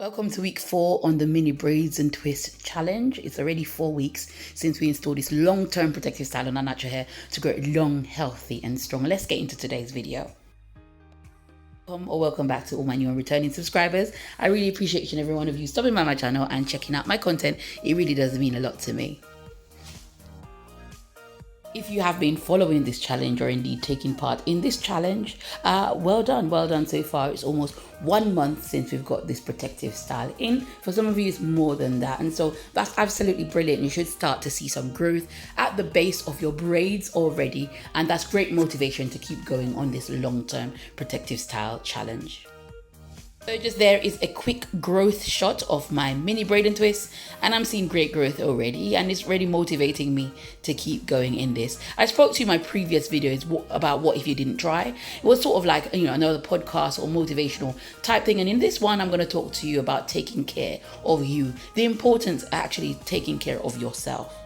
Welcome to week 4 on the mini braids and twist challenge. It's already 4 weeks since we installed this long-term protective style on our natural hair to grow long, healthy and strong. Let's get into today's video. Welcome back to all my new and returning subscribers. I really appreciate each and every one of you stopping by my channel and checking out my content. It really does mean a lot to me. If you have been following this challenge or indeed taking part in this challenge, well done so far. It's almost 1 month since we've got this protective style in. For some of you, it's more than that. And so that's absolutely brilliant. You should start to see some growth at the base of your braids already. And that's great motivation to keep going on this long-term protective style challenge. So just there is a quick growth shot of my mini braid and twist, and I'm seeing great growth already, and it's really motivating me to keep going in this. I spoke to you in my previous videos about what if you didn't try. It was sort of like, another podcast or motivational type thing, and in this one I'm going to talk to you about taking care of you, the importance of actually taking care of yourself.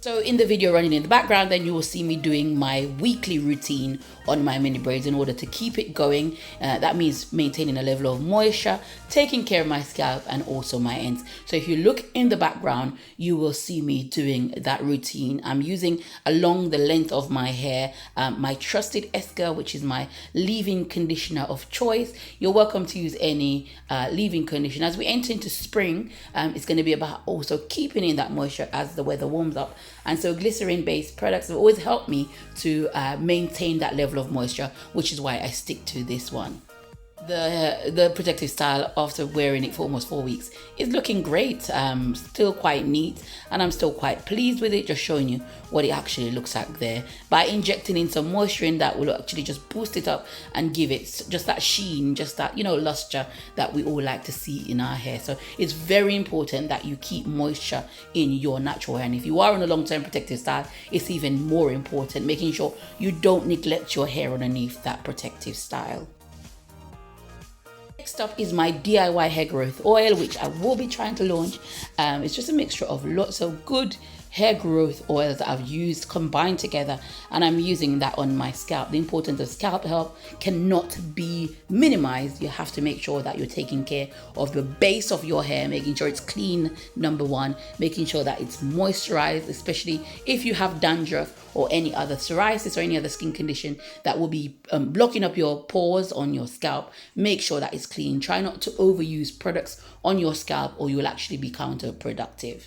So in the video running in the background, then you will see me doing my weekly routine on my mini braids in order to keep it going. That means maintaining a level of moisture, taking care of my scalp and also my ends. So if you look in the background, you will see me doing that routine. I'm using along the length of my hair, my trusted Esker, which is my leave-in conditioner of choice. You're welcome to use any leave-in conditioner. As we enter into spring, it's going to be about also keeping in that moisture as the weather warms up. And so glycerin-based products have always helped me to maintain that level of moisture, which is why I stick to this one. The protective style, after wearing it for almost 4 weeks, is looking great. Still quite neat, and I'm still quite pleased with it. Just showing you what it actually looks like there by injecting in some moisture in that will actually just boost it up and give it just that sheen, just that luster that we all like to see in our hair. So it's very important that you keep moisture in your natural hair, and if you are on a long-term protective style, it's even more important making sure you don't neglect your hair underneath that protective style. Next up is my DIY hair growth oil, which I will be trying to launch. It's just a mixture of lots of good hair growth oils that I've used combined together, and I'm using that on my scalp. The importance of scalp health cannot be minimized. You have to make sure that you're taking care of the base of your hair, making sure it's clean, number one, making sure that it's moisturized, especially if you have dandruff or any other psoriasis or any other skin condition that will be blocking up your pores on your scalp. Make sure that it's clean. Try not to overuse products on your scalp or you will actually be counterproductive.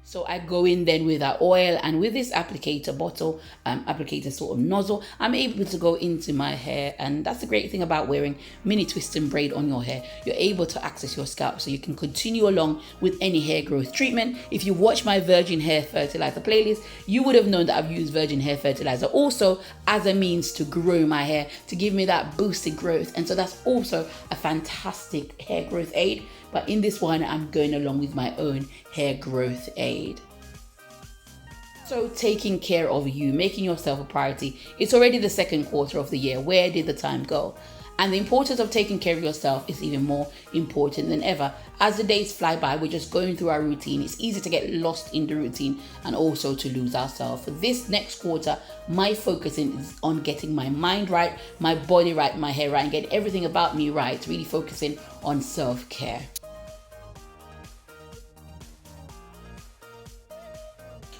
So I go in then with that oil, and with this applicator bottle, applicator sort of nozzle, I'm able to go into my hair. And that's the great thing about wearing mini twist and braid on your hair. You're able to access your scalp so you can continue along with any hair growth treatment. If you watch my virgin hair fertilizer playlist, you would have known that I've used virgin hair fertilizer also as a means to grow my hair, to give me that boosted growth. And so that's also a fantastic hair growth aid. But in this one, I'm going along with my own hair growth aid. So taking care of you, making yourself a priority. It's already the second quarter of the year. Where did the time go? And the importance of taking care of yourself is even more important than ever. As the days fly by, we're just going through our routine. It's easy to get lost in the routine and also to lose ourselves. For this next quarter, my focus is on getting my mind right, my body right, my hair right, and getting everything about me right. Really focusing on self-care.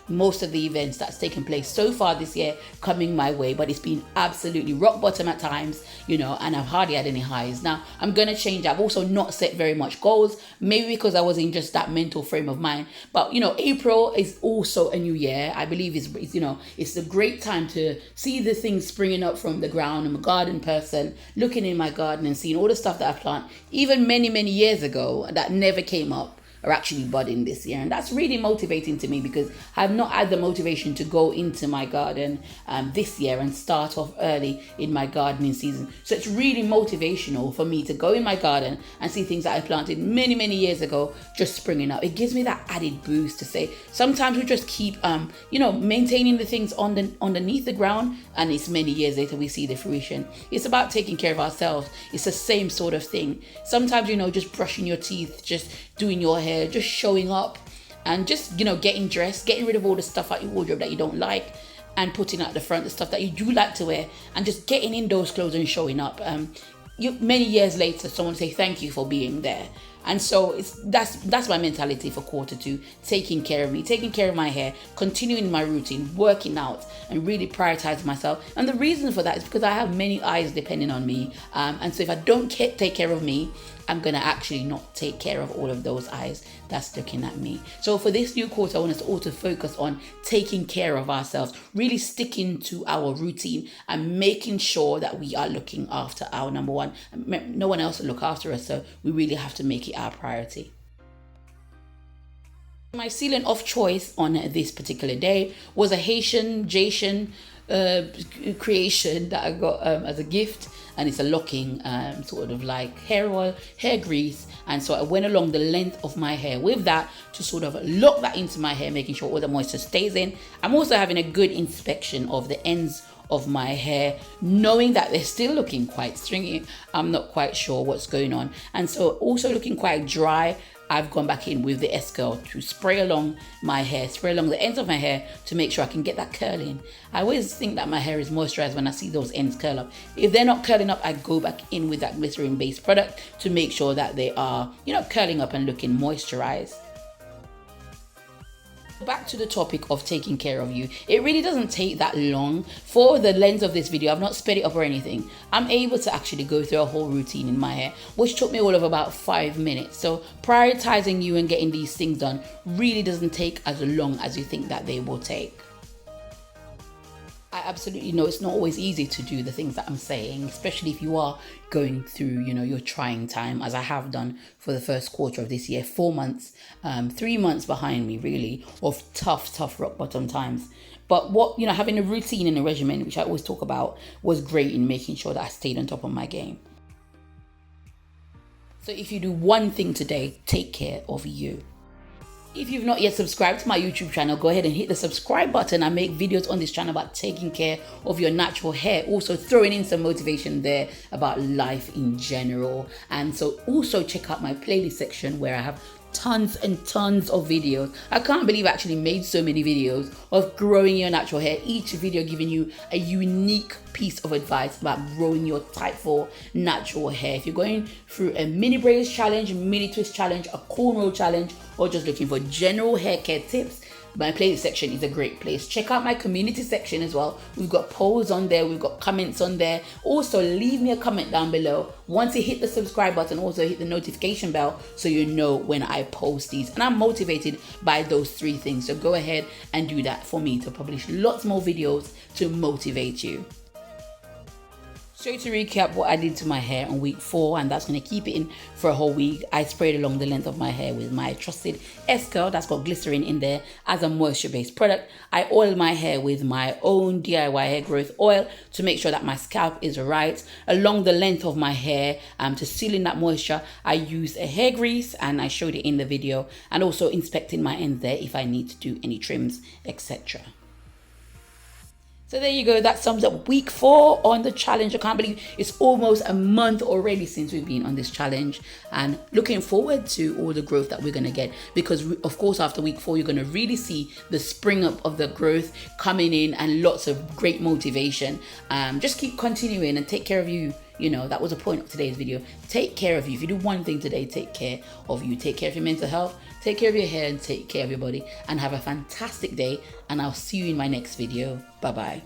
Most of the events that's taken place so far this year coming my way, but it's been absolutely rock bottom at times, and I've hardly had any highs. Now I'm going to change. I've also not set very much goals, maybe because I was in just that mental frame of mind. But April is also a new year. I believe it's a great time to see the things springing up from the ground. I'm a garden person, looking in my garden and seeing all the stuff that I planted even many years ago that never came up are actually budding this year. And that's really motivating to me because I've not had the motivation to go into my garden this year and start off early in my gardening season. So it's really motivational for me to go in my garden and see things that I planted many years ago just springing up. It gives me that added boost to say sometimes we just keep maintaining the things underneath the ground, and it's many years later we see the fruition. It's about taking care of ourselves. It's the same sort of thing. Sometimes just brushing your teeth, just doing your hair, just showing up and just getting dressed, getting rid of all the stuff out your wardrobe that you don't like and putting at the front the stuff that you do like to wear, and just getting in those clothes and showing up. many years later, someone say thank you for being there. And so that's my mentality for Q2, taking care of me, taking care of my hair, continuing my routine, working out, and really prioritizing myself. And the reason for that is because I have many eyes depending on me. And so if I don't take care of me, I'm going to actually not take care of all of those eyes that's looking at me. So for this new quarter, I want us to also focus on taking care of ourselves, really sticking to our routine and making sure that we are looking after our number one. No one else will look after us, so we really have to make it our priority. My sealant of choice on this particular day was a Haitian creation that I got as a gift, and it's a locking sort of like hair oil, hair grease. And so I went along the length of my hair with that to sort of lock that into my hair, making sure all the moisture stays in. I'm also having a good inspection of the ends of my hair, knowing that they're still looking quite stringy. I'm not quite sure what's going on, and so also looking quite dry. I've gone back in with the S-Curl to spray along my hair, spray along the ends of my hair to make sure I can get that curling. I always think that my hair is moisturized when I see those ends curl up. If they're not curling up, I go back in with that glycerin-based product to make sure that they are, curling up and looking moisturized. Back to the topic of taking care of you. It really doesn't take that long. For the length of this video, I've not sped it up or anything. I'm able to actually go through a whole routine in my hair, which took me all of about 5 minutes. So prioritizing you and getting these things done really doesn't take as long as you think that they will take. I absolutely know it's not always easy to do the things that I'm saying, especially if you are going through, your trying time, as I have done for the first quarter of this year, 4 months, 3 months behind me, really, of tough rock bottom times. But having a routine and a regimen, which I always talk about, was great in making sure that I stayed on top of my game. So if you do one thing today, take care of you. If you've not yet subscribed to my YouTube channel, go ahead and hit the subscribe button. I make videos on this channel about taking care of your natural hair, also throwing in some motivation there about life in general. And so also check out my playlist section where I have tons and tons of videos. I can't believe I actually made so many videos of growing your natural hair, each video giving you a unique piece of advice about growing your type 4 natural hair. If you're going through a mini braids challenge, mini twist challenge, a cornrow challenge, or just looking for general hair care tips, my playlist section is a great place. Check out my community section as well. We've got polls on there, we've got comments on there. Also, leave me a comment down below. Once you hit the subscribe button, also hit the notification bell so you know when I post these. And I'm motivated by those 3 things. So go ahead and do that for me to publish lots more videos to motivate you. So to recap what I did to my hair on week 4, and that's going to keep it in for a whole week. I sprayed along the length of my hair with my trusted S-Curl that's got glycerin in there as a moisture-based product. I oiled my hair with my own DIY hair growth oil to make sure that my scalp is right. Along the length of my hair, to seal in that moisture, I used a hair grease, and I showed it in the video, and also inspecting my ends there if I need to do any trims, etc. So there you go, that sums up week 4 on the challenge. I can't believe it's almost a month already since we've been on this challenge, and looking forward to all the growth that we're going to get, because of course after week 4 you're going to really see the spring up of the growth coming in and lots of great motivation. Just keep continuing and take care of you. That was the point of today's video. Take care of you. If you do one thing today, take care of you. Take care of your mental health, take care of your hair, and take care of your body. And have a fantastic day. And I'll see you in my next video. Bye-bye.